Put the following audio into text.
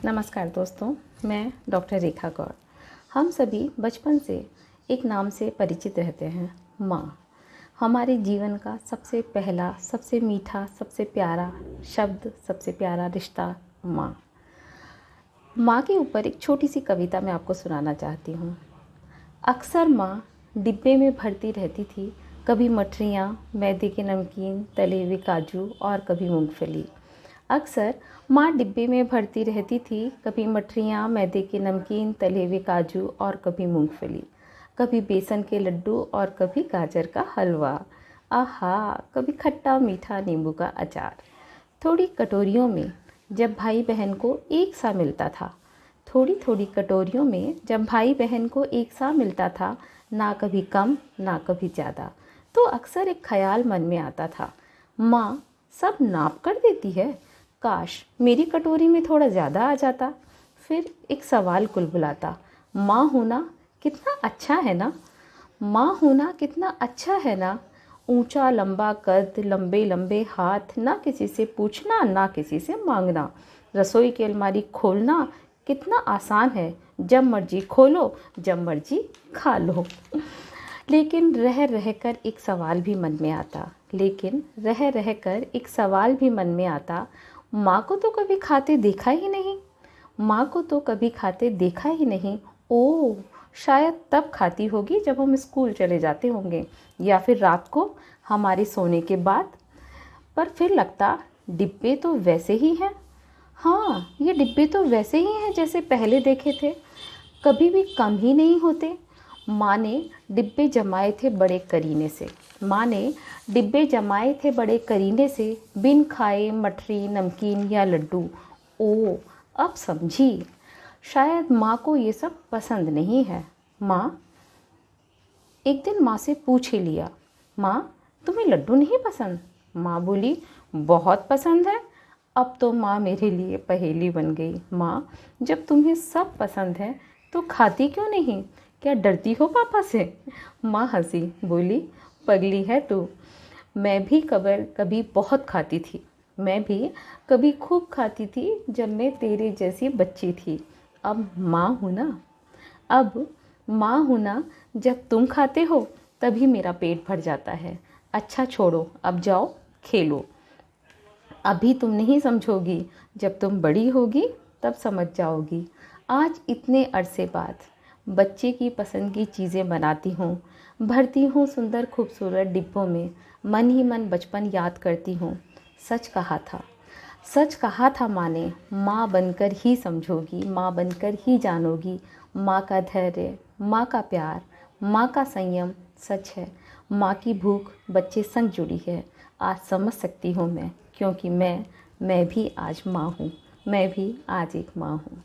नमस्कार दोस्तों, मैं डॉक्टर रेखा गौर। हम सभी बचपन से एक नाम से परिचित रहते हैं, माँ। हमारे जीवन का सबसे पहला, सबसे मीठा, सबसे प्यारा शब्द, सबसे प्यारा रिश्ता माँ। माँ के ऊपर एक छोटी सी कविता मैं आपको सुनाना चाहती हूँ। अक्सर माँ डिब्बे में भरती रहती थी, कभी मठरियाँ, मैदे के नमकीन, तले हुए काजू और कभी मूंगफली। अक्सर माँ डिब्बे में भरती रहती थी, कभी मठरियाँ, मैदे के नमकीन, तले हुए काजू और कभी मूंगफली। कभी बेसन के लड्डू और कभी गाजर का हलवा। आहा, कभी खट्टा मीठा नींबू का अचार। थोड़ी कटोरियों में जब भाई बहन को एक सा मिलता था, थोड़ी थोड़ी कटोरियों में जब भाई बहन को एक सा मिलता था, ना कभी कम ना कभी ज़्यादा, तो अक्सर एक ख्याल मन में आता था, माँ सब नाप कर देती है, काश मेरी कटोरी में थोड़ा ज़्यादा आ जाता। फिर एक सवाल कुलबुलाता, माँ होना कितना अच्छा है ना, माँ होना कितना अच्छा है ना। ऊंचा लंबा कद, लंबे लंबे हाथ, ना किसी से पूछना ना किसी से मांगना। रसोई की अलमारी खोलना कितना आसान है, जब मर्जी खोलो जब मर्जी खा लो। लेकिन रह रह कर एक सवाल भी मन में आता, माँ को तो कभी खाते देखा ही नहीं, माँ को तो कभी खाते देखा ही नहीं। ओह, शायद तब खाती होगी जब हम स्कूल चले जाते होंगे, या फिर रात को हमारे सोने के बाद। पर फिर लगता डिब्बे तो वैसे ही हैं। हाँ, ये डिब्बे तो वैसे ही हैं जैसे पहले देखे थे, कभी भी कम ही नहीं होते। माँ ने डिब्बे जमाए थे बड़े करीने से, बिन खाए मठरी, नमकीन या लड्डू। ओ, अब समझी, शायद माँ को ये सब पसंद नहीं है। माँ, एक दिन माँ से पूछ ही लिया, माँ तुम्हें लड्डू नहीं पसंद? माँ बोली, बहुत पसंद है। अब तो माँ मेरे लिए पहेली बन गई। माँ, जब तुम्हें सब पसंद है तो खाती क्यों नहीं? क्या डरती हो पापा से? माँ हंसी, बोली, पगली है तू, मैं भी कभी बहुत खाती थी, मैं भी कभी खूब खाती थी जब मैं तेरे जैसी बच्ची थी। अब माँ हूँ ना, जब तुम खाते हो तभी मेरा पेट भर जाता है। अच्छा छोड़ो, अब जाओ खेलो। अभी तुम नहीं समझोगी, जब तुम बड़ी होगी तब समझ जाओगी। आज इतने अरसे बाद बच्चे की पसंद की चीज़ें बनाती हूँ, भरती हूँ सुंदर खूबसूरत डिब्बों में, मन ही मन बचपन याद करती हूँ। सच कहा था माँ ने, माँ बनकर ही समझोगी, माँ बनकर ही जानोगी। माँ का धैर्य, माँ का प्यार, माँ का संयम सच है। माँ की भूख बच्चे संग जुड़ी है। आज समझ सकती हूँ मैं, क्योंकि मैं भी आज माँ हूँ, मैं भी आज एक माँ हूँ।